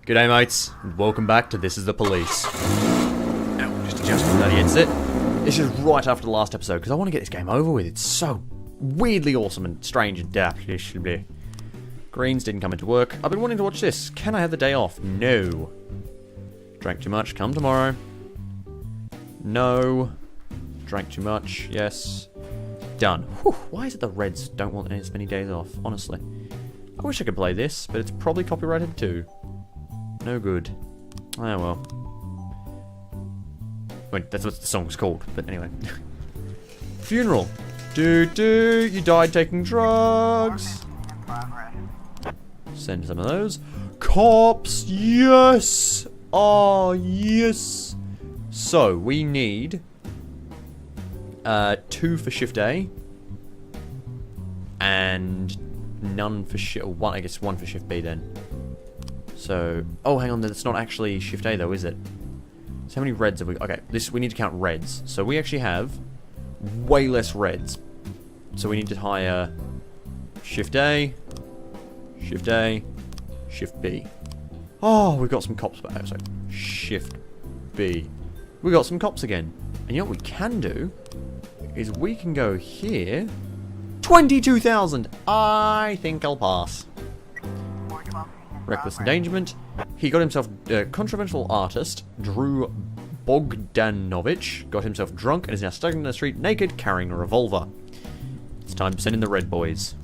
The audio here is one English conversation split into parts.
G'day mates, and welcome back to This Is the Police. Now, just adjusting the headset. This is right after the last episode, because I want to get this game over with. It's so weirdly awesome and strange and daft. Greens didn't come into work. I've been wanting to watch this. Can I have the day off? No. Drank too much, come tomorrow. No. Drank too much, yes. Done. Whew, why is it the Reds don't want as many days off, honestly? I wish I could play this, but it's probably copyrighted too. No good. Oh well. Wait, that's what the song's called, but anyway. Funeral. You died taking drugs. Send some of those. Cops, yes! Oh, yes! So, we need 2 for shift A. And none for shift, one, I guess 1 for shift B then. So, oh, hang on, that's not actually shift A though, is it? So how many reds have we? Okay, we need to count reds. So we actually have way less reds. So we need to hire shift A, shift A, shift B. Oh, we've got some cops back. So shift B. We got some cops again. And you know what we can do is we can go here. 22,000. I think I'll pass. Reckless endangerment. He got himself controversial artist Drew Bogdanovich got himself drunk and is now stuck in the street naked carrying a revolver. It's time to send in the red boys.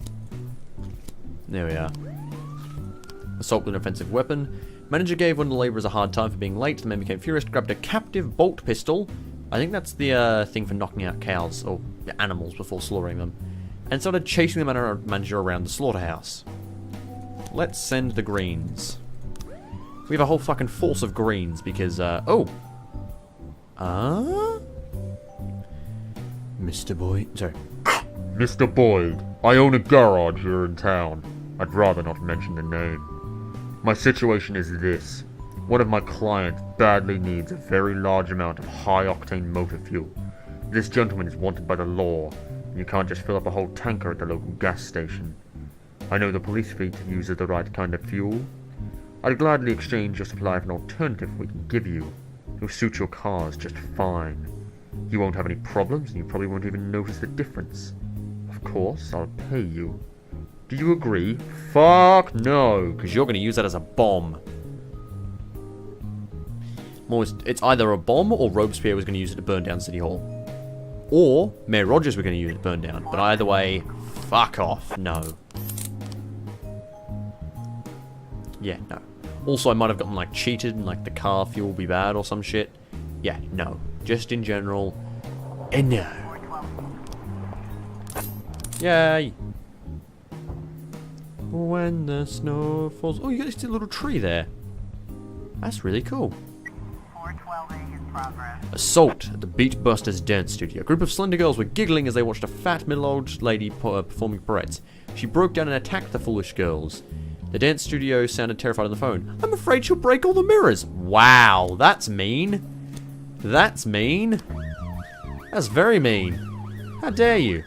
There we are. Assault with an offensive weapon. Manager gave one of the labourers a hard time for being late. The man became furious, grabbed a captive bolt pistol. I think that's the thing for knocking out cows or animals before slaughtering them. And started chasing the manager around the slaughterhouse. Let's send the greens. We have a whole fucking force of greens because, Mr. Boyd, sorry. Mr. Boyd, I own a garage here in town. I'd rather not mention the name. My situation is this. One of my clients badly needs a very large amount of high-octane motor fuel. This gentleman is wanted by the law, and you can't just fill up a whole tanker at the local gas station. I know the police fleet uses the right kind of fuel. I'd gladly exchange your supply for an alternative we can give you. It'll suit your cars just fine. You won't have any problems, and you probably won't even notice the difference. Of course, I'll pay you. Do you agree? Fuck no, because you're going to use that as a bomb. It's either a bomb or Robespierre was going to use it to burn down City Hall. Or Mayor Rogers were going to use it to burn down. But either way, fuck off. No. Yeah, no. Also, I might have gotten, like, cheated and, like, the car fuel will be bad or some shit. Yeah, no. Just in general, no. Yay! When the snow falls... Oh, you got this little tree there. That's really cool. Assault at the Beatbusters dance studio. A group of slender girls were giggling as they watched a fat middle-aged lady performing pirouettes. She broke down and attacked the foolish girls. The dance studio sounded terrified on the phone. I'm afraid she'll break all the mirrors. Wow, that's mean. That's mean. That's very mean. How dare you?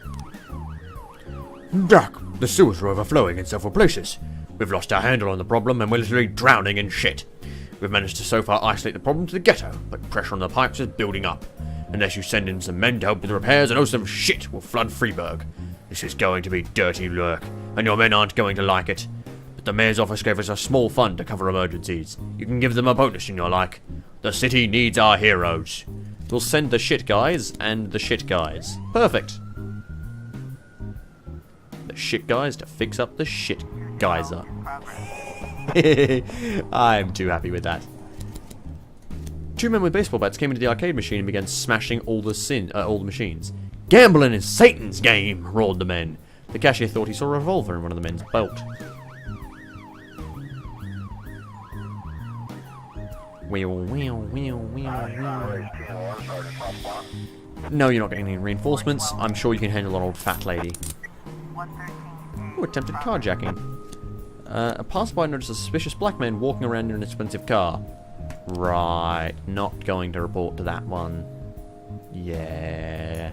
Doc, the sewers are overflowing in several places. We've lost our handle on the problem and we're literally drowning in shit. We've managed to so far isolate the problem to the ghetto, but pressure on the pipes is building up. Unless you send in some men to help with the repairs, and also some shit will flood Freeburg. This is going to be dirty work, and your men aren't going to like it. But the mayor's office gave us a small fund to cover emergencies. You can give them a bonus in your like. The city needs our heroes. We'll send the shit guys and the shit guys. Perfect. The shit guys to fix up the shit geyser. I'm too happy with that. 2 men with baseball bats came into the arcade machine and began smashing all the machines. Gambling is Satan's game, roared the men. The cashier thought he saw a revolver in one of the men's belt. No, you're not getting any reinforcements. I'm sure you can handle an old fat lady. Ooh, attempted carjacking. A passerby noticed a suspicious black man walking around in an expensive car. Right, not going to report to that one. Yeah.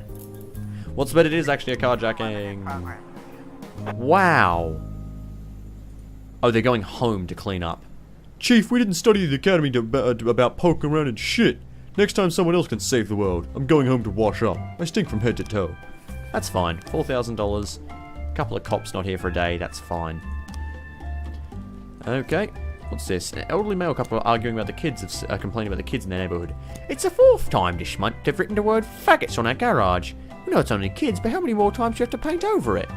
What's bet it is actually a carjacking. Wow. Oh, they're going home to clean up. Chief, we didn't study at the academy about poking around and shit. Next time someone else can save the world. I'm going home to wash up. I stink from head to toe. That's fine. $4,000. A couple of cops not here for a day. That's fine. Okay. What's this? An elderly male couple are arguing about the kids, complaining about the kids in their neighbourhood. It's the 4th time this month they've written the word faggots on our garage. We know it's only kids, but how many more times do you have to paint over it?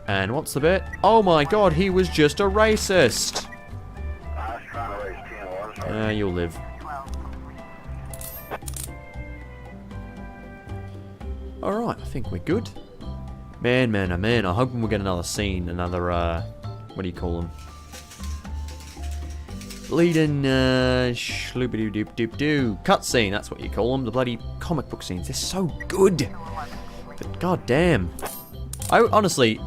And what's the bit? Oh my god, he was just a racist. You'll live. Alright, I think we're good. Man, oh man, I'm hoping we'll get another scene, another, what do you call them? Bleeding, shloopity-doop-doop-doo. Cutscene, that's what you call them. The bloody comic book scenes. They're so good. But goddamn. I honestly,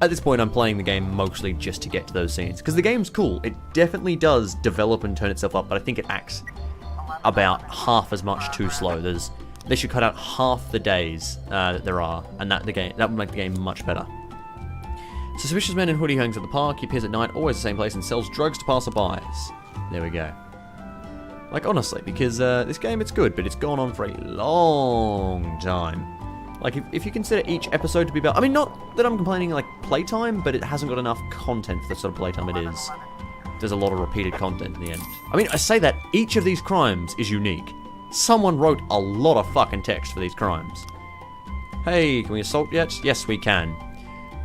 at this point, I'm playing the game mostly just to get to those scenes. Because the game's cool. It definitely does develop and turn itself up, but I think it acts about half as much too slow. They should cut out half the days that there are, and that would make the game much better. Suspicious man in hoodie hangs at the park. He appears at night, always the same place, and sells drugs to passerbys. There we go. Like, honestly, because this game, it's good, but it's gone on for a long time. Like, if you consider each episode to be about... I mean, not that I'm complaining, like, playtime, but it hasn't got enough content for the sort of playtime it is. There's a lot of repeated content in the end. I mean, I say that each of these crimes is unique. Someone wrote a lot of fucking text for these crimes. Hey, can we assault yet? Yes, we can.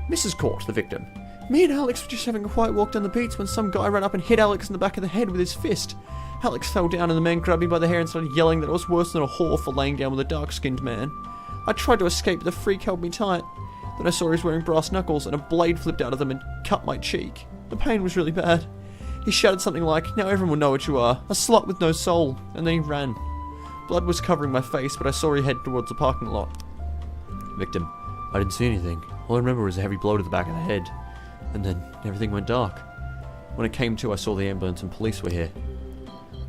Mrs. Court, the victim. Me and Alex were just having a quiet walk down the beach when some guy ran up and hit Alex in the back of the head with his fist. Alex fell down and the man grabbed me by the hair and started yelling that I was worse than a whore for laying down with a dark-skinned man. I tried to escape, but the freak held me tight. Then I saw he was wearing brass knuckles and a blade flipped out of them and cut my cheek. The pain was really bad. He shouted something like, "Now everyone will know what you are, a slut with no soul," and then he ran. Blood was covering my face, but I saw he head towards the parking lot. Victim. I didn't see anything. All I remember was a heavy blow to the back of the head. And then everything went dark. When it came to, I saw the ambulance and police were here.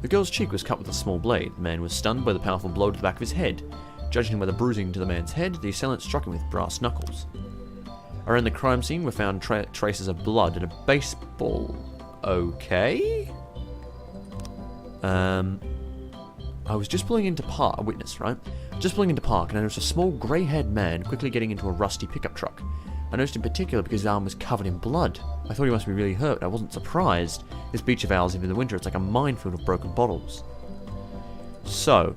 The girl's cheek was cut with a small blade. The man was stunned by the powerful blow to the back of his head. Judging by the bruising to the man's head, the assailant struck him with brass knuckles. Around the crime scene were found traces of blood and a baseball. Okay? I was just pulling into park, a witness, right? Just pulling into park, and I noticed a small grey-haired man quickly getting into a rusty pickup truck. I noticed in particular because his arm was covered in blood. I thought he must be really hurt. I wasn't surprised. This beach of ours, even in the winter, it's like a minefield of broken bottles. So,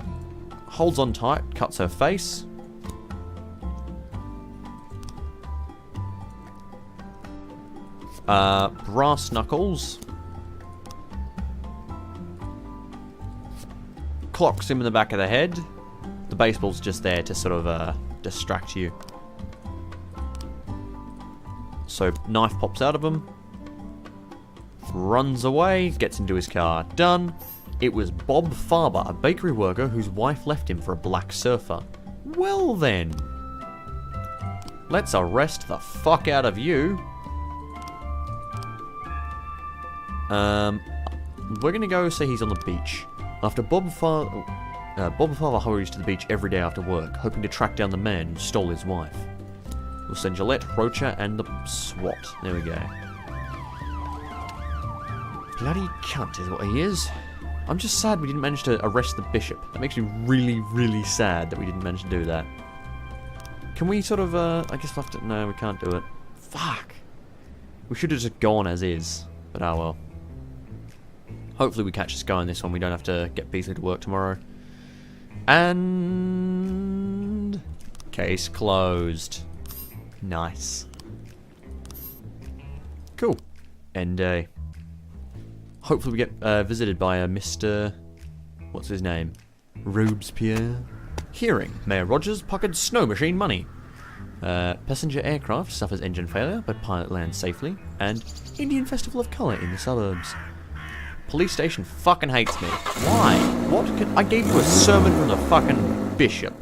holds on tight, cuts her face. Brass knuckles. Clocks him in the back of the head. The baseball's just there to sort of distract you. So, knife pops out of him. Runs away, gets into his car. Done. It was Bob Farber, a bakery worker whose wife left him for a black surfer. Well then. Let's arrest the fuck out of you. We're gonna go say he's on the beach. After Bob Farber hurries to the beach every day after work, hoping to track down the man who stole his wife. We'll send Gillette, Rocha, and the SWAT. There we go. Bloody cunt is what he is. I'm just sad we didn't manage to arrest the bishop. That makes me really, really sad that we didn't manage to do that. Can we sort of, I guess we'll have to... No, we can't do it. Fuck. We should have just gone as is. But oh well. Hopefully we catch this guy on this one. We don't have to get Beasley to work tomorrow. And... Case closed. Nice. Cool. End day. Hopefully we get visited by a Mr... What's his name? Robespierre? Hearing. Mayor Rogers pocketed snow machine money. Passenger aircraft suffers engine failure, but pilot lands safely. And Indian Festival of Colour in the suburbs. Police station fucking hates me. Why? What? I gave you a sermon from the fucking bishop,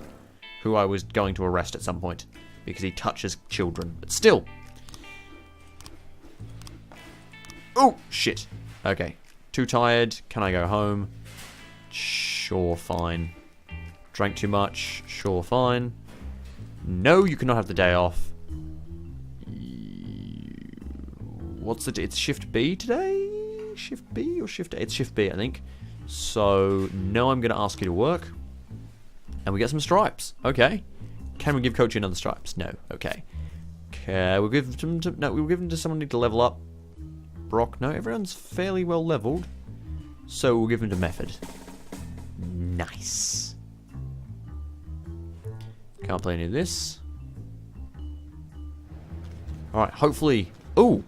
who I was going to arrest at some point, because he touches children. But still. Oh, shit. Okay. Too tired. Can I go home? Sure, fine. Drank too much. Sure, fine. No, you cannot have the day off. what's the... It's Shift B today? Shift B or Shift A? It's Shift B, I think. So, now I'm going to ask you to work. And we get some stripes. Okay. Can we give Coach another stripes? No. Okay. We'll give them to... No, we'll give them to someone who need to level up. Brock. No, everyone's fairly well leveled. So, we'll give them to Method. Nice. Can't play any of this. Alright, hopefully... Ooh!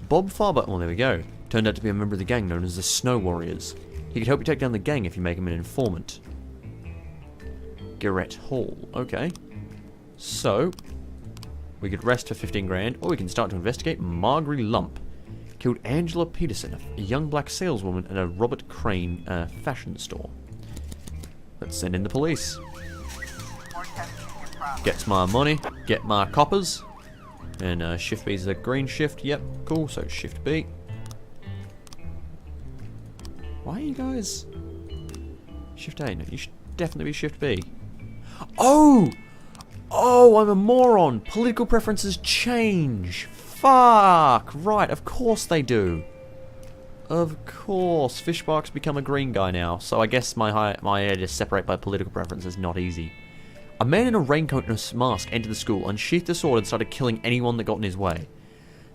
Bob Farber... Well, there we go. Turned out to be a member of the gang known as the Snow Warriors. He could help you take down the gang if you make him an informant. Garrett Hall. Okay. So... we could rest for 15 grand, or we can start to investigate Margery Lump. Killed Angela Peterson, a young black saleswoman at a Robert Crane fashion store. Let's send in the police. Gets my money, get my coppers. And Shift B is the green shift. Yep, cool. So Shift B. Why are you guys... Shift A? No, you should definitely be Shift B. Oh! Oh, I'm a moron. Political preferences change. Fuck. Right, of course they do. Of course. Fishbark's become a green guy now. So I guess my idea to separate by political preference is not easy. A man in a raincoat and a mask entered the school, unsheathed a sword and started killing anyone that got in his way.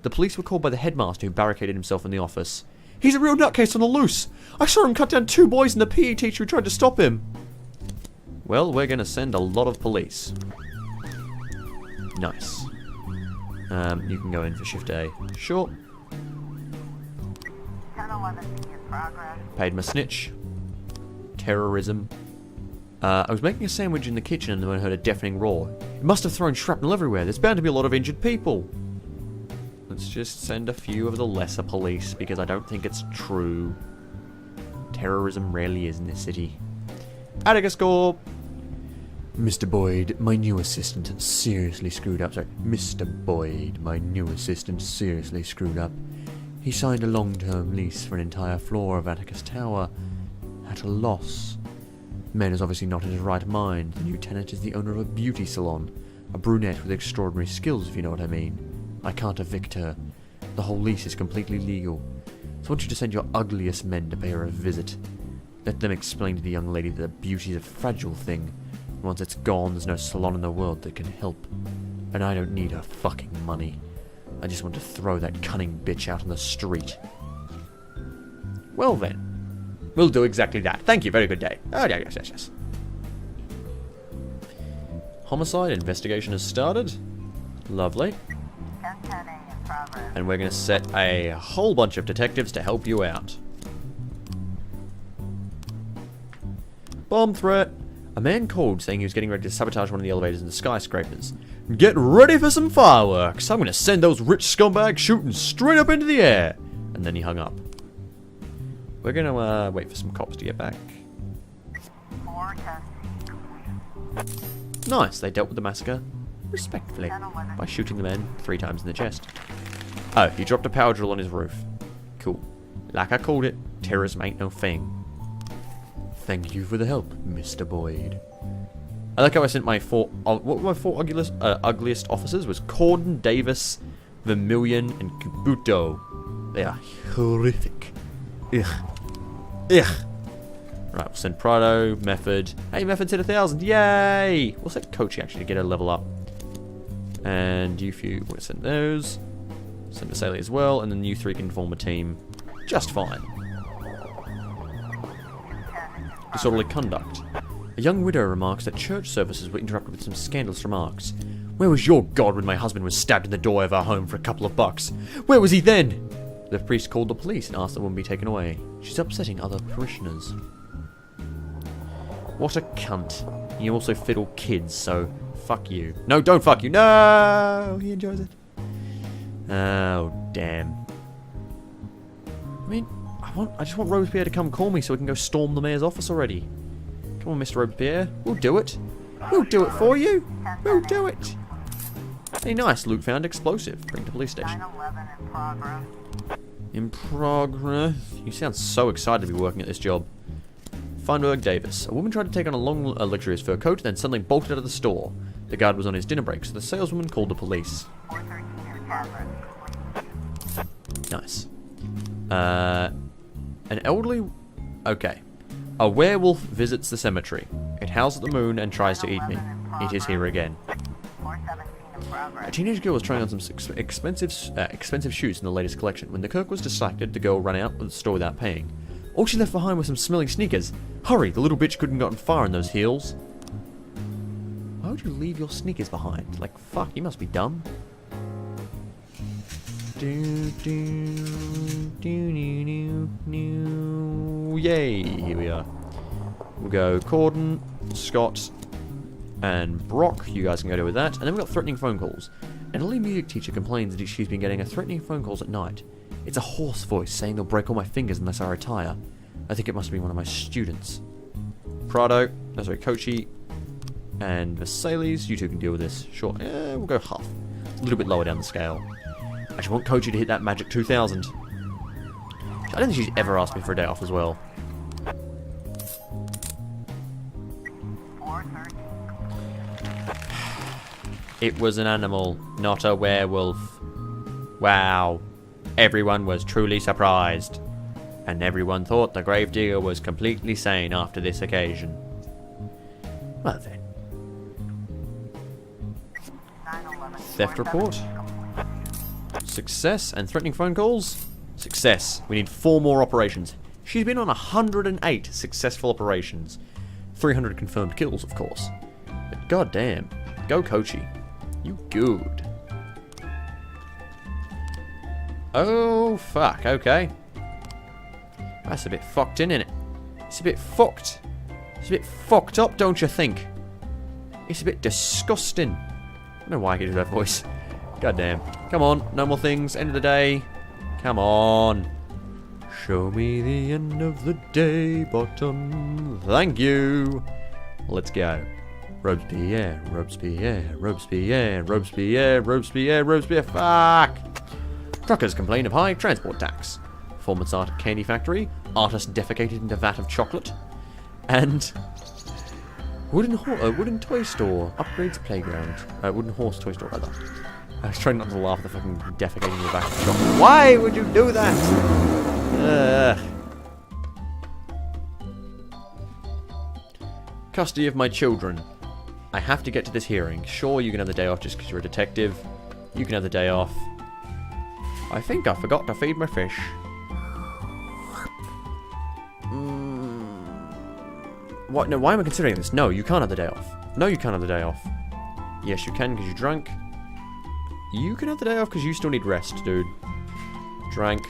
The police were called by the headmaster who barricaded himself in the office. He's a real nutcase on the loose. I saw him cut down 2 boys and the PE teacher who tried to stop him. Well, we're going to send a lot of police. Nice. You can go in for Shift A. Sure. Paid my snitch. Terrorism. I was making a sandwich in the kitchen and then I heard a deafening roar. It must have thrown shrapnel everywhere. There's bound to be a lot of injured people. Let's just send a few of the lesser police because I don't think it's true. Terrorism rarely is in this city. Atticus Corp! Mr. Boyd, my new assistant seriously screwed up. Sorry, Mr. Boyd, my new assistant seriously screwed up. He signed a long-term lease for an entire floor of Atticus Tower at a loss. The man is obviously not in his right mind. The new tenant is the owner of a beauty salon. A brunette with extraordinary skills, if you know what I mean. I can't evict her. The whole lease is completely legal. So I want you to send your ugliest men to pay her a visit. Let them explain to the young lady that beauty is a fragile thing. Once it's gone, there's no salon in the world that can help. And I don't need her fucking money. I just want to throw that cunning bitch out on the street. Well then. We'll do exactly that. Thank you, very good day. Oh, yeah, yes. Homicide investigation has started. Lovely. And we're going to set a whole bunch of detectives to help you out. Bomb threat. A man called saying he was getting ready to sabotage one of the elevators in the skyscrapers. Get ready for some fireworks. I'm going to send those rich scumbags shooting straight up into the air. And then he hung up. We're going to wait for some cops to get back. Nice, they dealt with the massacre respectfully by shooting the man 3 times in the chest. Oh, he dropped a power drill on his roof. Cool. Like I called it, terrorism ain't no thing. Thank you for the help, Mr. Boyd. I like how I sent my 4... what were my 4 ugliest officers? Was Corden, Davis, Vermillion, and Kabuto. They are horrific. Ugh. Right, we'll send Prado, Method. Hey, Method's hit 1,000. Yay! We'll send Kochi actually to get a level up. And you few, we'll send those. Send Vasily as well, and then you 3 can form a team just fine. Disorderly conduct. A young widow remarks that church services were interrupted with some scandalous remarks. Where was your God when my husband was stabbed in the doorway of our home for a couple of bucks? Where was he then? The priest called the police and asked the woman be taken away. She's upsetting other parishioners. What a cunt. You also fiddle kids, so fuck you. No, don't fuck you. No! He enjoys it. Oh, damn. I mean, I just want Robespierre to come call me so we can go storm the mayor's office already. Come on, Mr. Robespierre. We'll do it. We'll do it for you. We'll do it. Hey, nice. Luke found explosive. Bring to police station. 9/11 in progress. In progress. You sound so excited to be working at this job. Feinberg Davis. A woman tried to take on a long, luxurious fur coat, then suddenly bolted out of the store. The guard was on his dinner break, so the saleswoman called the police. 432 Catherine. Nice. An elderly... Okay. A werewolf visits the cemetery. It howls at the moon and tries to eat me. It is here again. A teenage girl was trying on some expensive shoes in the latest collection. When the clerk was distracted, the girl ran out of the store without paying. All she left behind were some smelly sneakers. Hurry, the little bitch couldn't have gotten far in those heels. Why would you leave your sneakers behind? Like, fuck, you must be dumb. Yay, here we are. We'll go Corden, Scott, and Brock. You guys can go do with that. And then we've got threatening phone calls. An elderly music teacher complains that she's been getting threatening phone calls at night. It's a hoarse voice saying they'll break all my fingers unless I retire. I think it must be one of my students. Prado, Kochi, and Vesali's. You two can deal with this. Sure, we'll go half. It's a little bit lower down the scale. I just want Kochi to hit that magic 2000. I don't think she's ever asked me for a day off as well. It was an animal, not a werewolf. Wow. Everyone was truly surprised. And everyone thought the gravedigger was completely sane after this occasion. Well then. Theft report. Success and threatening phone calls. Success. We need 4 more operations. She's been on 108 successful operations. 300 confirmed kills, of course. But goddamn. Go Kochi. You good. Oh, fuck. Okay. That's a bit fucked in, innit? It's a bit fucked. It's a bit fucked up, don't you think? It's a bit disgusting. I don't know why I could do that voice. Goddamn. Come on. No more things. End of the day. Come on. Show me the end of the day button. Thank you. Let's go. Robespierre, Robespierre, Robespierre, Robespierre, Robespierre, Robespierre. Fuck! Truckers complain of high transport tax. Performance art at candy factory. Artist defecated into vat of chocolate. And wooden toy store upgrades playground. Wooden horse toy store rather. I was trying not to laugh at the fucking defecating in the vat of chocolate. Why would you do that? Custody of my children. I have to get to this hearing. Sure, you can have the day off just because you're a detective. You can have the day off. I think I forgot to feed my fish. What? No, why am I considering this? No, you can't have the day off. No, you can't have the day off. Yes, you can because you're drunk. You can have the day off because you still need rest, dude. Drank.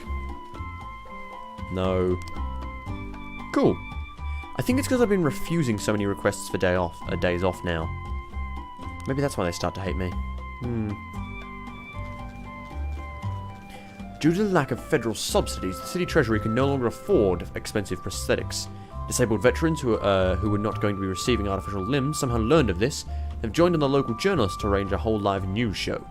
No. Cool. I think it's because I've been refusing so many requests for days off now. Maybe that's why they start to hate me. Due to the lack of federal subsidies, the city treasury can no longer afford expensive prosthetics. Disabled veterans who were not going to be receiving artificial limbs somehow learned of this and have joined on the local journalists to arrange a whole live news show.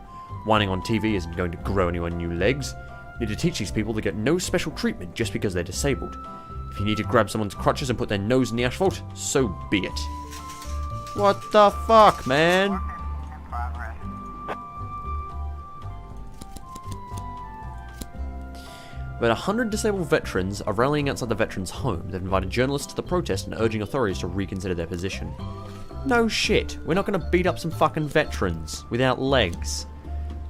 Whining on TV isn't going to grow anyone new legs. You need to teach these people to get no special treatment just because they're disabled. If you need to grab someone's crutches and put their nose in the asphalt, so be it. What the fuck, man? About 100 disabled veterans are rallying outside the veterans' home. They've invited journalists to the protest and urging authorities to reconsider their position. No shit, we're not going to beat up some fucking veterans without legs.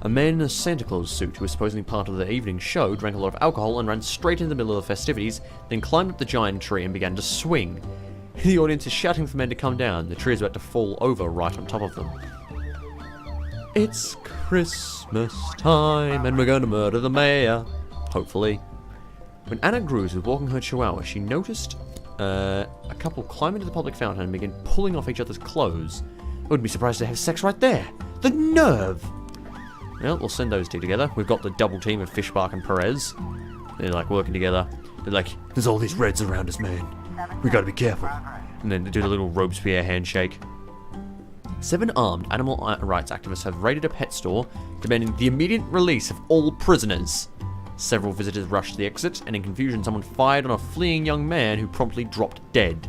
A man in a Santa Claus suit who was supposedly part of the evening show drank a lot of alcohol and ran straight into the middle of the festivities, then climbed up the giant tree and began to swing. The audience is shouting for men to come down. The tree is about to fall over right on top of them. It's Christmas time and we're going to murder the mayor. Hopefully. When Anna Cruz was walking her chihuahua, she noticed a couple climb into the public fountain and begin pulling off each other's clothes. I wouldn't be surprised to have sex right there. The nerve! Well, we'll send those two together. We've got the double team of Fishbark and Perez. They're like working together. They're like, there's all these reds around us, man. We gotta be careful. And then they do the little Robespierre handshake. 7 armed animal rights activists have raided a pet store, demanding the immediate release of all prisoners. Several visitors rushed to the exit, and in confusion someone fired on a fleeing young man who promptly dropped dead.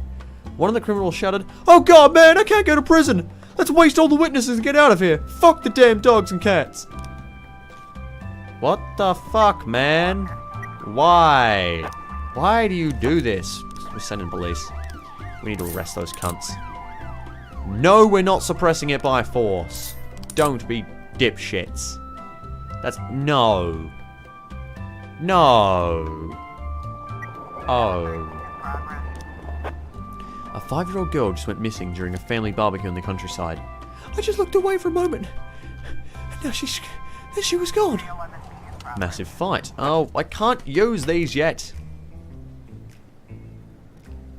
One of the criminals shouted, "Oh god, man, I can't go to prison! Let's waste all the witnesses and get out of here! Fuck the damn dogs and cats!" What the fuck, man? Why? Why do you do this? We're sending police. We need to arrest those cunts. No, we're not suppressing it by force. Don't be dipshits. That's... No. No. Oh. A 5-year-old girl just went missing during a family barbecue in the countryside. I just looked away for a moment. Now she was gone. Massive fight. Oh, I can't use these yet.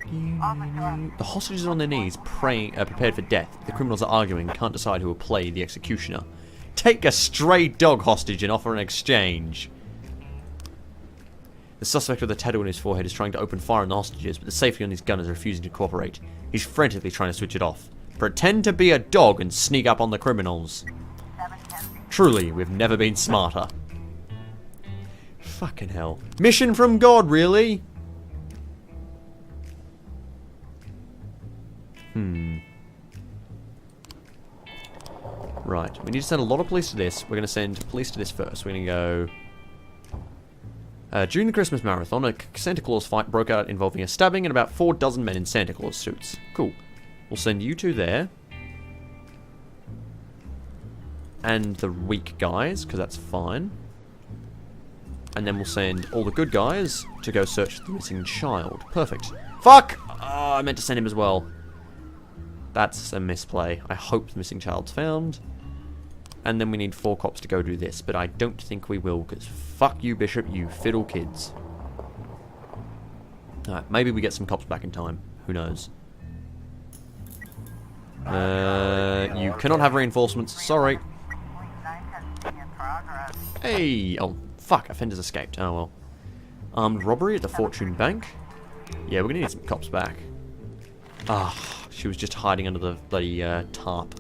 The hostages are on their knees, praying, prepared for death. The criminals are arguing and can't decide who will play the executioner. Take a stray dog hostage and offer an exchange. The suspect with a tattoo on his forehead is trying to open fire on the hostages, but the safety on his gun is refusing to cooperate. He's frantically trying to switch it off. Pretend to be a dog and sneak up on the criminals. Truly, we've never been smarter. Fucking hell. Mission from God, really? Right, we need to send a lot of police to this. We're going to send police to this first. We're going to go... during the Christmas marathon, a Santa Claus fight broke out involving a stabbing and about 4 dozen men in Santa Claus suits. Cool. We'll send you two there. And the weak guys, because that's fine. And then we'll send all the good guys to go search for the missing child. Perfect. Fuck! Oh, I meant to send him as well. That's a misplay. I hope the missing child's found. And then we need 4 cops to go do this, but I don't think we will, because fuck you, Bishop, you fiddle kids. Alright, maybe we get some cops back in time. Who knows? You cannot have reinforcements. Sorry. Hey! Oh, fuck. Offenders escaped. Oh, well. Armed robbery at the Fortune Bank. Yeah, we're gonna need some cops back. Ah, she was just hiding under the bloody tarp.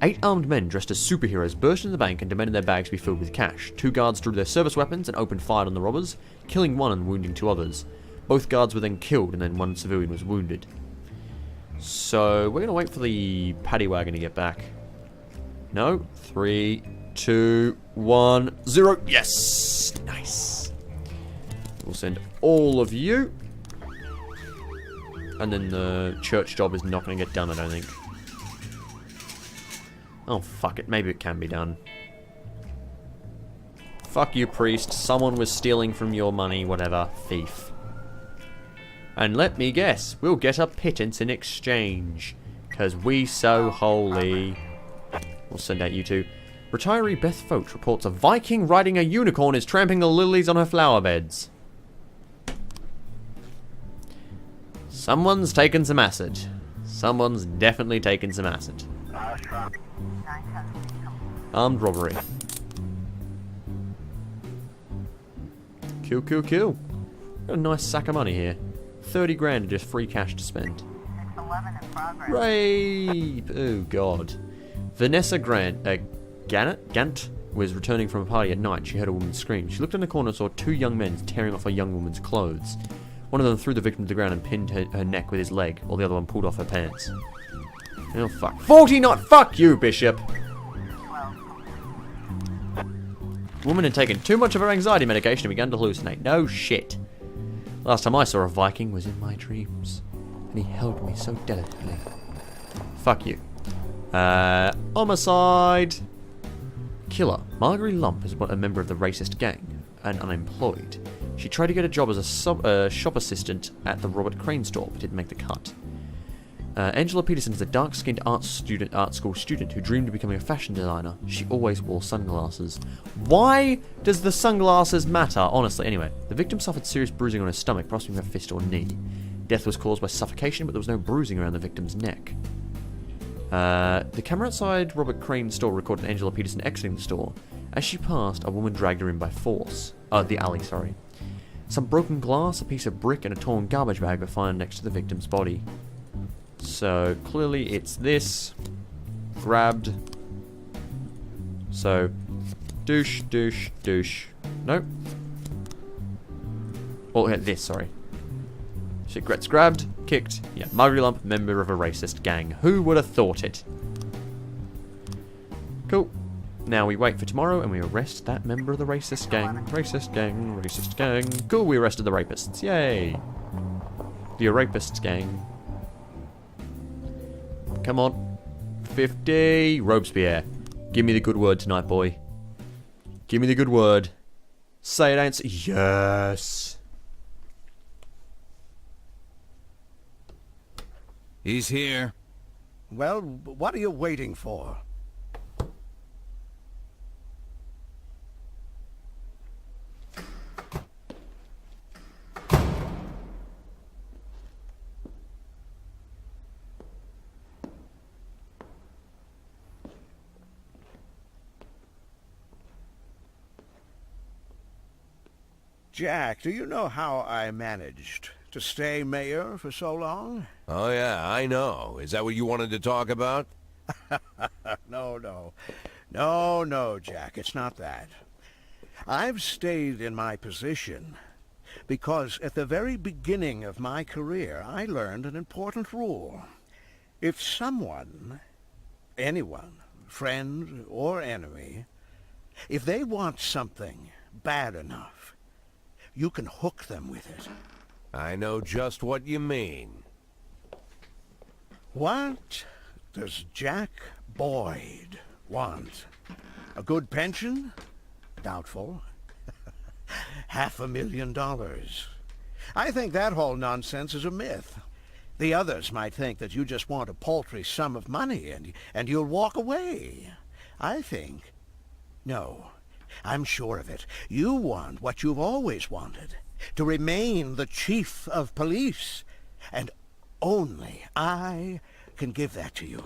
8 armed men dressed as superheroes burst into the bank and demanded their bags be filled with cash. 2 guards drew their service weapons and opened fire on the robbers, killing 1 and wounding 2 others. Both guards were then killed and then 1 civilian was wounded. So, we're going to wait for the paddy wagon to get back. No. 3, 2, 1, 0. Yes! Nice. We'll send all of you. And then the church job is not going to get done, I don't think. Oh, fuck it. Maybe it can be done. Fuck you, priest. Someone was stealing from your money, whatever. Thief. And let me guess, we'll get a pittance in exchange. 'Cause we so holy. We'll send out you two. Retiree Beth Foch reports a Viking riding a unicorn is tramping the lilies on her flower beds. Someone's taken some acid. Someone's definitely taken some acid. Armed robbery. Kill, kill, kill. Got a nice sack of money here. 30 grand of just free cash to spend. Rape! Oh god. Vanessa Gant was returning from a party at night. She heard a woman scream. She looked in the corner and saw 2 young men tearing off a young woman's clothes. One of them threw the victim to the ground and pinned her neck with his leg, while the other one pulled off her pants. Oh fuck. 40 not fuck you, Bishop! Woman had taken too much of her anxiety medication and began to hallucinate. No shit. Last time I saw a Viking was in my dreams. And he held me so delicately. Fuck you. Homicide. Killer. Marguerite Lump is a member of the racist gang and unemployed. She tried to get a job as a shop assistant at the Robert Crane store, but didn't make the cut. Angela Peterson is a dark-skinned art school student who dreamed of becoming a fashion designer. She always wore sunglasses. Why does the sunglasses matter? Honestly, anyway. The victim suffered serious bruising on her stomach, possibly from a fist or knee. Death was caused by suffocation, but there was no bruising around the victim's neck. The camera outside Robert Crane's store recorded Angela Peterson exiting the store. As she passed, a woman dragged her in by force. The alley, sorry. Some broken glass, a piece of brick, and a torn garbage bag were found next to the victim's body. So, clearly it's this. Grabbed. So, douche, douche, douche. Nope. Oh, yeah, this, sorry. She gets grabbed, kicked. Yeah, Marguerite Lump, member of a racist gang. Who would have thought it? Cool. Now we wait for tomorrow and we arrest that member of the racist gang. Racist gang, racist gang. Cool, we arrested the rapists. Yay. The rapists gang. Come on. 50. Robespierre. Give me the good word tonight, boy. Give me the good word. Say it ain't. Yes. He's here. Well, what are you waiting for? Jack, do you know how I managed to stay mayor for so long? Oh, yeah, I know. Is that what you wanted to talk about? No, Jack, it's not that. I've stayed in my position because at the very beginning of my career, I learned an important rule. If someone, anyone, friend or enemy, if they want something bad enough, you can hook them with it. I know just what you mean. What does Jack Boyd want? A good pension? Doubtful. $500,000. I think that whole nonsense is a myth. The others might think that you just want a paltry sum of money and you'll walk away. I think... No, I'm sure of it. You want what you've always wanted. To remain the chief of police. And only I can give that to you.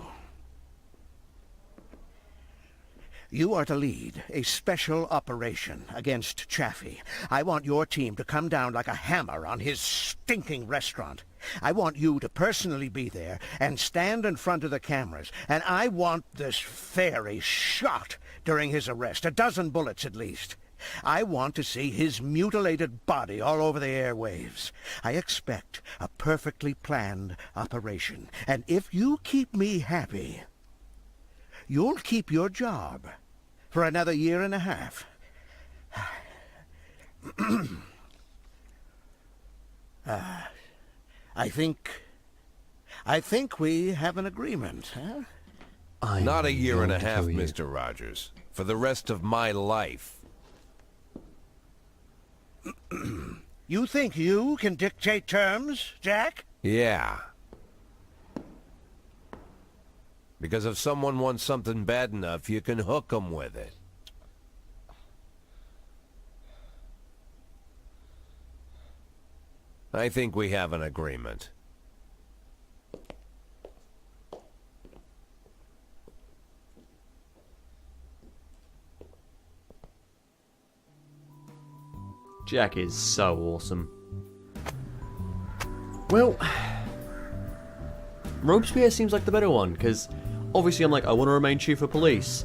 You are to lead a special operation against Chaffee. I want your team to come down like a hammer on his stinking restaurant. I want you to personally be there and stand in front of the cameras. And I want this fairy shot during his arrest. 12 bullets at least. I want to see his mutilated body all over the airwaves. I expect a perfectly planned operation. And if you keep me happy, you'll keep your job for another 1.5 years. I think we have an agreement, huh? Not a 1.5 years, Mr. Rogers. For the rest of my life. You think you can dictate terms, Jack? Yeah. Because if someone wants something bad enough, you can hook them with it. I think we have an agreement. Jack is so awesome. Well, Robespierre seems like the better one, because obviously I'm like, I want to remain chief of police.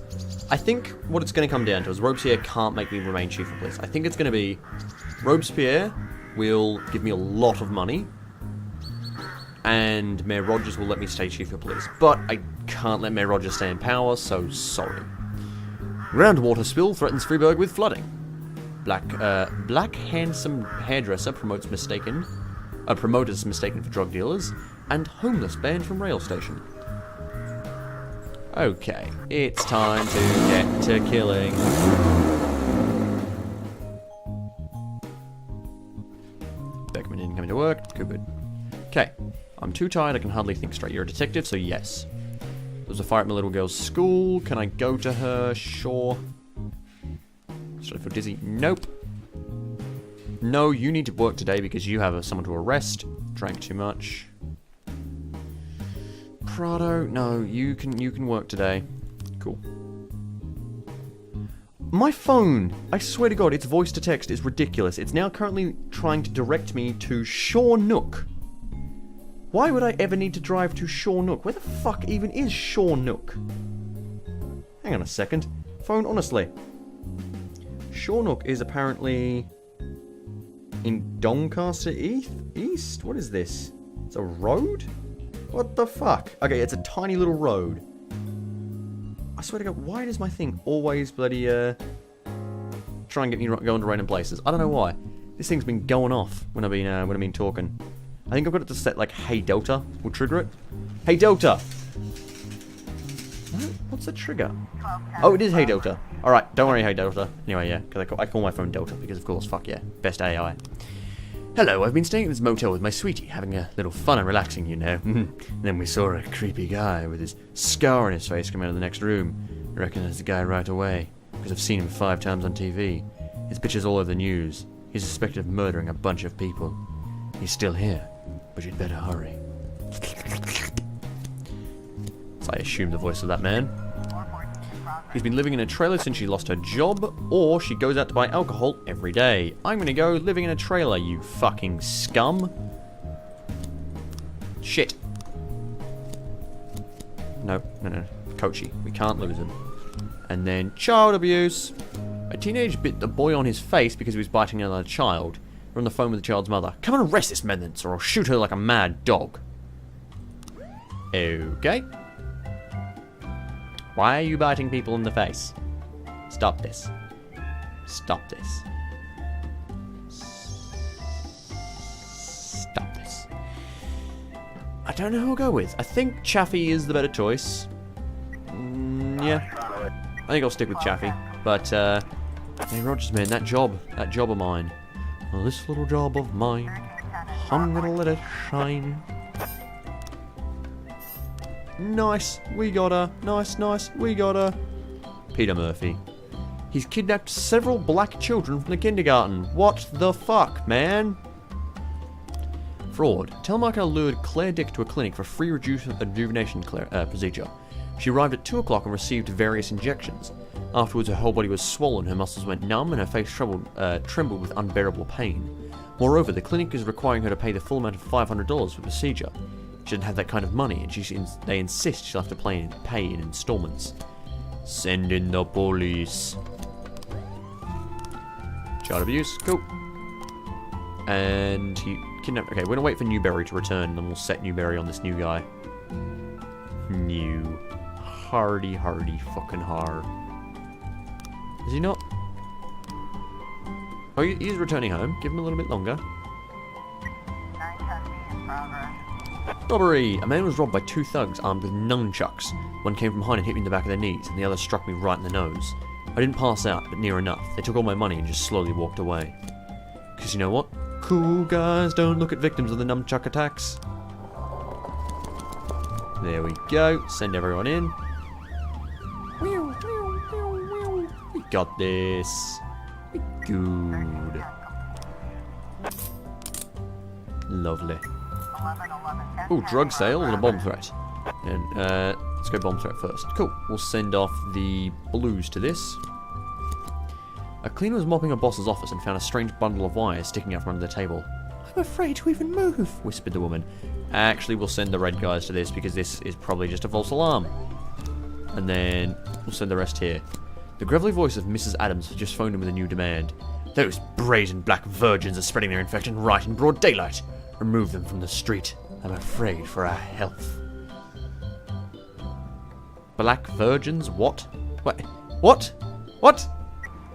I think what it's going to come down to is Robespierre can't make me remain chief of police. I think it's going to be Robespierre will give me a lot of money, and Mayor Rogers will let me stay chief of police. But I can't let Mayor Rogers stay in power, so sorry. Groundwater spill threatens Freeburg with flooding. Black handsome hairdresser promoters mistaken for drug dealers, and homeless banned from rail station. Okay, it's time to get to killing. Beckman didn't come to work. Good. Okay, I'm too tired. I can hardly think straight. You're a detective, so yes. There's a fire at my little girl's school. Can I go to her? Sure. Should I feel dizzy? Nope. No, you need to work today because you have someone to arrest. Drank too much. Prado, no, you can work today. Cool. My phone, I swear to God, its voice to text is ridiculous. It's now currently trying to direct me to Shaw Nook. Why would I ever need to drive to Shaw Nook? Where the fuck even is Shaw Nook? Hang on a second. Phone, honestly. Shaw Nook is apparently in Doncaster East? What is this? It's a road? What the fuck? Okay, it's a tiny little road. I swear to God, why does my thing always bloody, try and get me going to random places? I don't know why. This thing's been going off when I've been talking. I think I've got it to set, like, Hey Delta will trigger it. Hey Delta! What's the trigger? Oh, it is Hey Delta. Alright, don't worry, Hey Delta. Anyway, yeah, because I call my phone Delta, because of course, fuck yeah, best AI. Hello, I've been staying at this motel with my sweetie, having a little fun and relaxing, you know. And then we saw a creepy guy with his scar on his face come out of the next room. I recognized the guy right away, because I've seen him 5 times on TV. His picture's all over the news. He's suspected of murdering a bunch of people. He's still here, but you'd better hurry. So I assume the voice of that man. He's been living in a trailer since she lost her job, or she goes out to buy alcohol every day. I'm gonna go living in a trailer, you fucking scum. Shit. No. Coachy. We can't lose him. And then child abuse. A teenager bit the boy on his face because he was biting another child. We're on the phone with the child's mother. Come and arrest this menace, or I'll shoot her like a mad dog. Okay. Why are you biting people in the face? Stop this. Stop this. Stop this. I don't know who I'll go with. I think Chaffee is the better choice. Yeah. I think I'll stick with Chaffee. But, hey Rogers, man, that job of mine. Well, this little job of mine, I'm gonna let it shine. Nice, we got her. Nice, we got her. Peter Murphy. He's kidnapped several black children from the kindergarten. What the fuck, man? Fraud. Telemarketer lured Claire Dick to a clinic for free rejuvenation procedure. She arrived at 2 o'clock and received various injections. Afterwards, her whole body was swollen, her muscles went numb, and her face trembled with unbearable pain. Moreover, the clinic is requiring her to pay the full amount of $500 for the procedure. She doesn't have that kind of money, and they insist she'll have to pay in installments. Send in the police. Child abuse, cool. And he kidnapped. Okay, we're gonna wait for Newberry to return, and then we'll set Newberry on this new guy. New. Hardy fucking har. Is he not? Oh, he's returning home. Give him a little bit longer. Robbery! A man was robbed by 2 thugs armed with nunchucks. One came from behind and hit me in the back of the knees, and the other struck me right in the nose. I didn't pass out, but near enough. They took all my money and just slowly walked away. Because you know what? Cool guys don't look at victims of the nunchuck attacks. There we go. Send everyone in. We got this. We good. Lovely. Ooh, drug sale and a bomb threat. And let's go bomb threat first. Cool. We'll send off the blues to this. A cleaner was mopping a boss's office and found a strange bundle of wires sticking out from under the table. I'm afraid to even move, whispered the woman. Actually, we'll send the red guys to this because this is probably just a false alarm. And then we'll send the rest here. The gravelly voice of Mrs. Adams has just phoned in with a new demand. Those brazen black virgins are spreading their infection right in broad daylight. Remove them from the street. I'm afraid for our health. Black virgins? What? What? What?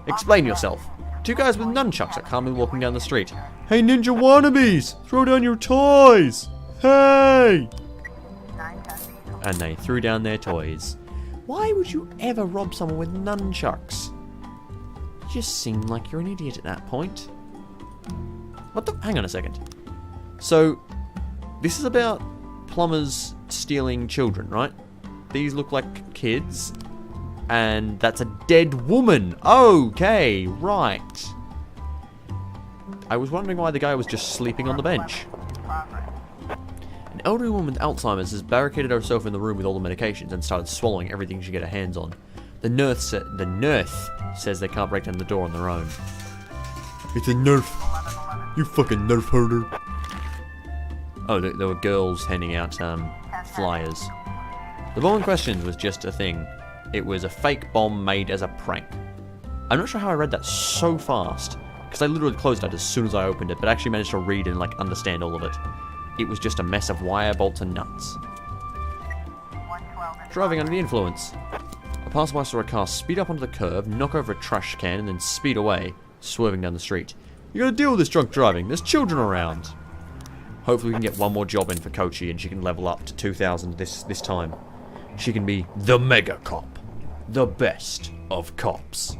Explain yourself. 2 guys with nunchucks are calmly walking down the street. Hey, ninja wannabes! Throw down your toys! Hey! And they threw down their toys. Why would you ever rob someone with nunchucks? You just seem like you're an idiot at that point. What the? Hang on a second. So, this is about plumbers stealing children, right? These look like kids. And that's a dead woman. Okay, right. I was wondering why the guy was just sleeping on the bench. An elderly woman with Alzheimer's has barricaded herself in the room with all the medications and started swallowing everything she could get her hands on. The nurse says they can't break down the door on their own. It's a nerf. You fucking nerf herder. Oh, there were girls handing out flyers. The bomb in question was just a thing. It was a fake bomb made as a prank. I'm not sure how I read that so fast, because I literally closed it as soon as I opened it, but actually managed to read and understand all of it. It was just a mess of wire bolts and nuts. Driving under the influence. passerby saw a car speed up onto the curb, knock over a trash can, and then speed away, swerving down the street. You gotta deal with this drunk driving. There's children around. Hopefully we can get one more job in for Kochi and she can level up to 2,000 this time. She can be the mega cop. The best of cops.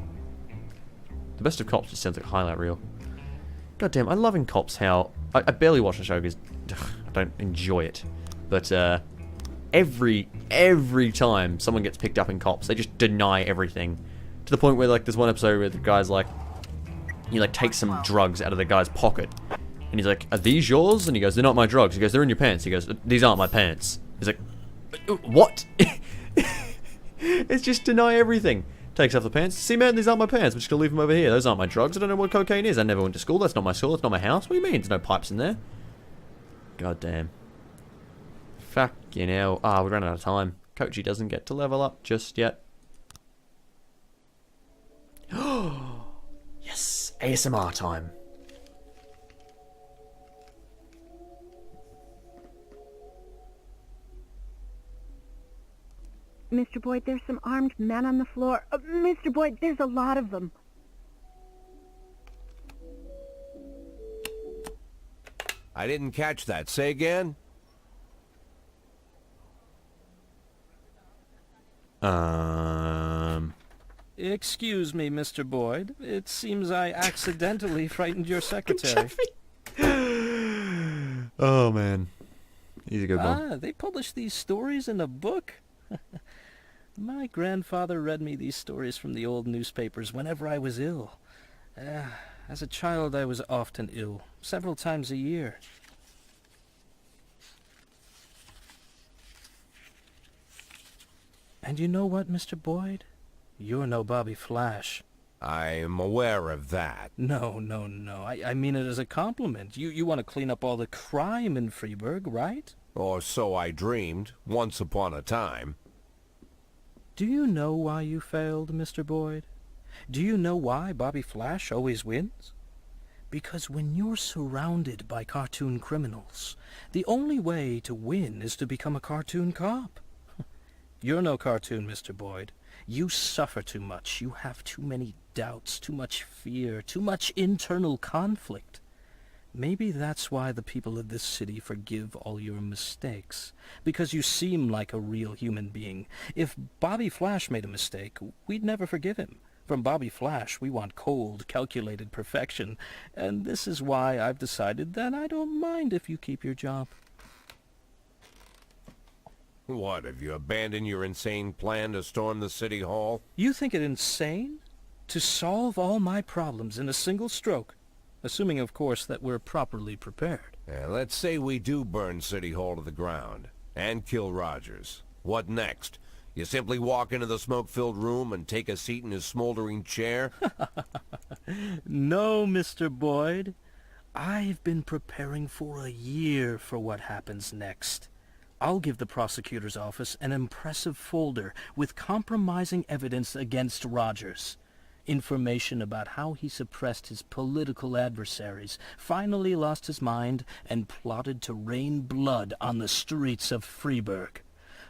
The best of cops just sounds like a highlight reel. God damn, I love in Cops how... I barely watch the show because I don't enjoy it. But every time someone gets picked up in Cops, they just deny everything. To the point where, like, there's one episode where the guy's like... He, like, takes some drugs out of the guy's pocket. And he's like, are these yours? And he goes, they're not my drugs. He goes, they're in your pants. He goes, these aren't my pants. He's like, what? It's just deny everything. Takes off the pants. See, man, these aren't my pants. I'm just going to leave them over here. Those aren't my drugs. I don't know what cocaine is. I never went to school. That's not my school. That's not my house. What do you mean? There's no pipes in there. God damn. Fucking hell. Ah, we ran out of time. Kochi doesn't get to level up just yet. Yes. ASMR time. Mr. Boyd, there's some armed men on the floor. Mr. Boyd, there's a lot of them. I didn't catch that. Say again? Excuse me, Mr. Boyd. It seems I accidentally frightened your secretary. Oh, man. He's a good one. Ah, they published these stories in a book? My grandfather read me these stories from the old newspapers whenever I was ill. As a child, I was often ill, several times a year. And you know what, Mr. Boyd? You're no Bobby Flash. I am aware of that. No. I mean it as a compliment. You want to clean up all the crime in Freiburg, right? Or so I dreamed, once upon a time. Do you know why you failed, Mr. Boyd? Do you know why Bobby Flash always wins? Because when you're surrounded by cartoon criminals, the only way to win is to become a cartoon cop. You're no cartoon, Mr. Boyd. You suffer too much. You have too many doubts, too much fear, too much internal conflict. Maybe that's why the people of this city forgive all your mistakes, because you seem like a real human being. If Bobby Flash made a mistake, we'd never forgive him. From Bobby Flash, we want cold, calculated perfection, and this is why I've decided that I don't mind if you keep your job. What, have you abandoned your insane plan to storm the city hall? You think it insane? To solve all my problems in a single stroke? Assuming, of course, that we're properly prepared. Let's say we do burn City Hall to the ground, and kill Rogers. What next? You simply walk into the smoke-filled room and take a seat in his smoldering chair? No, Mr. Boyd. I've been preparing for a year for what happens next. I'll give the prosecutor's office an impressive folder with compromising evidence against Rogers. Information about how he suppressed his political adversaries, finally lost his mind, and plotted to rain blood on the streets of Freiburg.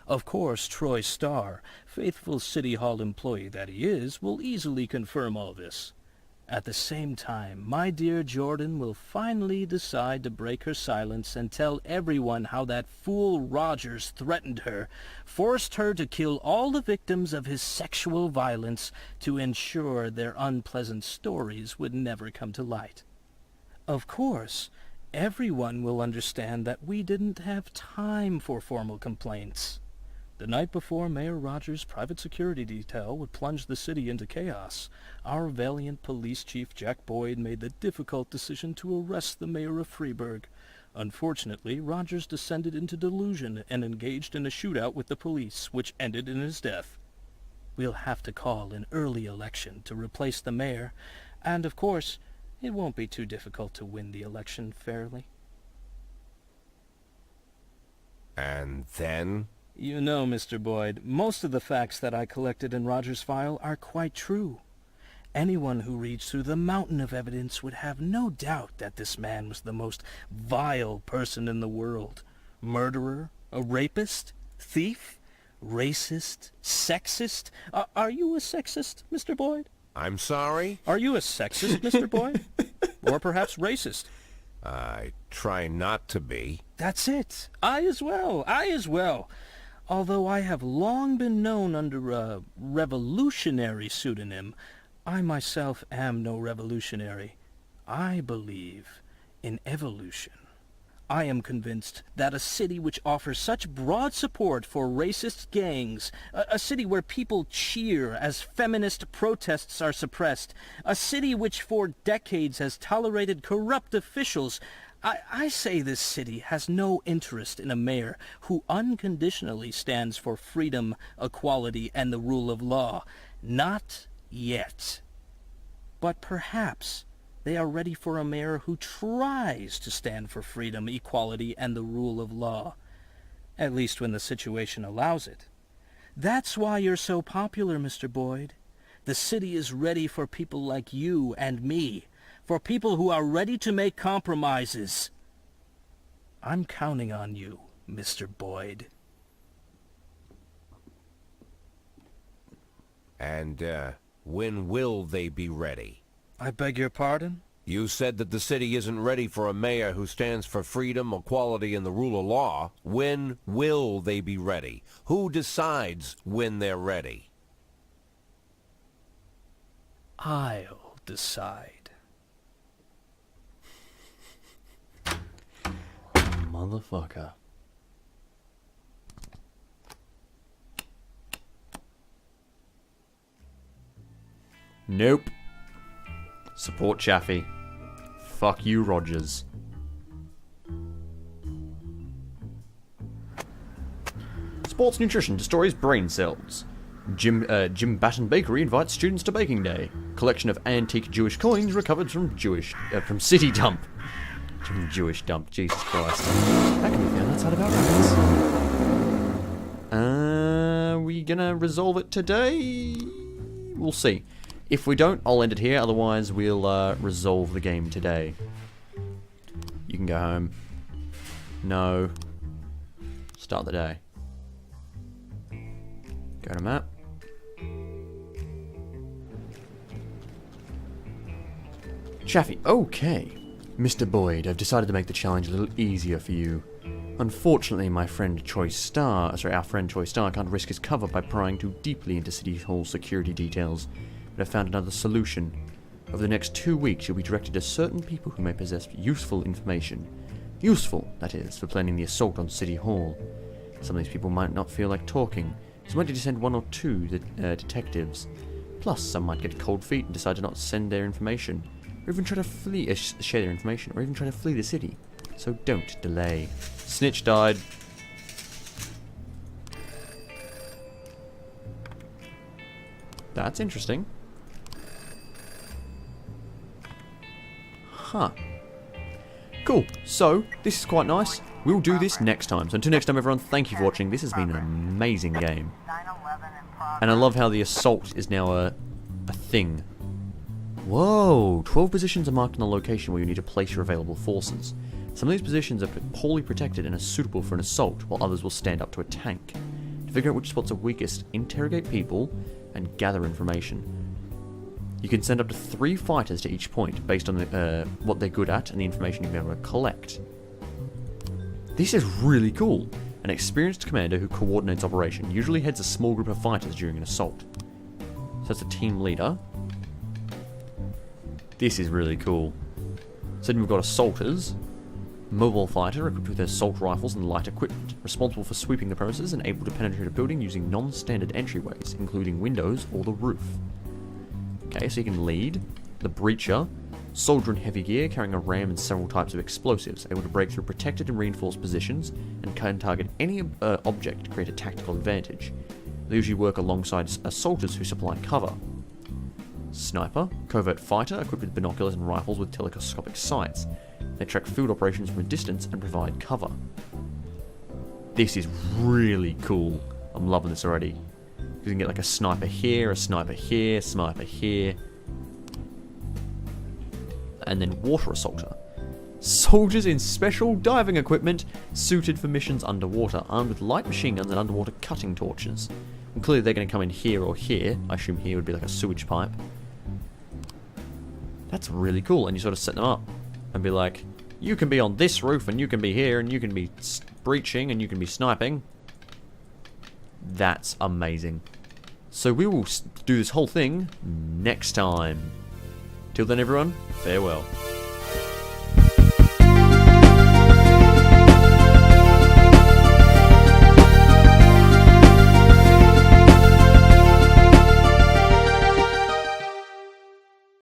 Of course, Troy Starr, faithful City Hall employee that he is, will easily confirm all this. At the same time, my dear Jordan will finally decide to break her silence and tell everyone how that fool Rogers threatened her, forced her to kill all the victims of his sexual violence to ensure their unpleasant stories would never come to light. Of course, everyone will understand that we didn't have time for formal complaints. The night before Mayor Rogers' private security detail would plunge the city into chaos, our valiant police chief Jack Boyd made the difficult decision to arrest the mayor of Freiburg. Unfortunately, Rogers descended into delusion and engaged in a shootout with the police, which ended in his death. We'll have to call an early election to replace the mayor, and of course, it won't be too difficult to win the election fairly. And then? You know, Mr. Boyd, most of the facts that I collected in Rogers' file are quite true. Anyone who reads through the mountain of evidence would have no doubt that this man was the most vile person in the world. Murderer, a rapist, thief. racist, sexist. Are you a sexist, Mr. Boyd? I'm sorry? Are you a sexist, Mr. Boyd? Or perhaps racist? I try not to be. That's it. I as well. Although I have long been known under a revolutionary pseudonym, I myself am no revolutionary. I believe in evolution. I am convinced that a city which offers such broad support for racist gangs, a city where people cheer as feminist protests are suppressed, a city which for decades has tolerated corrupt officials, I say this city has no interest in a mayor who unconditionally stands for freedom, equality, and the rule of law. Not yet. But perhaps they are ready for a mayor who tries to stand for freedom, equality, and the rule of law. At least when the situation allows it. That's why you're so popular, Mr. Boyd. The city is ready for people like you and me. For people who are ready to make compromises. I'm counting on you, Mr. Boyd. And, when will they be ready? I beg your pardon? You said that the city isn't ready for a mayor who stands for freedom, equality, and the rule of law. When will they be ready? Who decides when they're ready? I'll decide. Motherfucker. Nope. Support Chaffee. Fuck you, Rogers. Sports nutrition destroys brain cells. Jim Batten Bakery invites students to baking day. Collection of antique Jewish coins recovered from City Dump. From Jewish Dump. Jesus Christ. That can be found outside of our rabbits. We gonna resolve it today? We'll see. If we don't, I'll end it here. Otherwise, we'll resolve the game today. You can go home. No. Start the day. Go to map. Chaffee. Okay. Mr. Boyd, I've decided to make the challenge a little easier for you. Unfortunately, our friend Choice Star can't risk his cover by prying too deeply into City Hall security details. But I've found another solution. Over the next 2 weeks, you'll be directed to certain people who may possess useful information. Useful, that is, for planning the assault on City Hall. Some of these people might not feel like talking, so I want you to send 1 or 2 detectives. Plus, some might get cold feet and decide to not send their information, or even try to share their information, or even try to flee the city. So don't delay. Snitch died. That's interesting. Huh. Cool. So, this is quite nice. We'll do this next time. So until next time, everyone, thank you for watching. This has been an amazing game. And I love how the assault is now a thing. Whoa! 12 positions are marked on the location where you need to place your available forces. Some of these positions are poorly protected and are suitable for an assault, while others will stand up to a tank. To figure out which spots are weakest, interrogate people and gather information. You can send up to 3 fighters to each point, based on what they're good at and the information you've been able to collect. This is really cool. An experienced commander who coordinates operation usually heads a small group of fighters during an assault. So that's a team leader. This is really cool. So then we've got assaulters. Mobile fighter equipped with assault rifles and light equipment, responsible for sweeping the premises and able to penetrate a building using non-standard entryways, including windows or the roof. Okay, so you can lead. The breacher, soldier in heavy gear, carrying a ram and several types of explosives, able to break through protected and reinforced positions, and can target any object to create a tactical advantage. They usually work alongside assaulters who supply cover. Sniper, covert fighter, equipped with binoculars and rifles with telescopic sights. They track field operations from a distance and provide cover. This is really cool. I'm loving this already. You can get like a sniper here, a sniper here, sniper here. And then water assaulter. Soldiers in special diving equipment suited for missions underwater, armed with light machine guns and underwater cutting torches. And clearly they're going to come in here or here. I assume here would be like a sewage pipe. That's really cool. And you sort of set them up and be like, you can be on this roof and you can be here and you can be breaching and you can be sniping. That's amazing. So we will do this whole thing next time. Till then, everyone, farewell.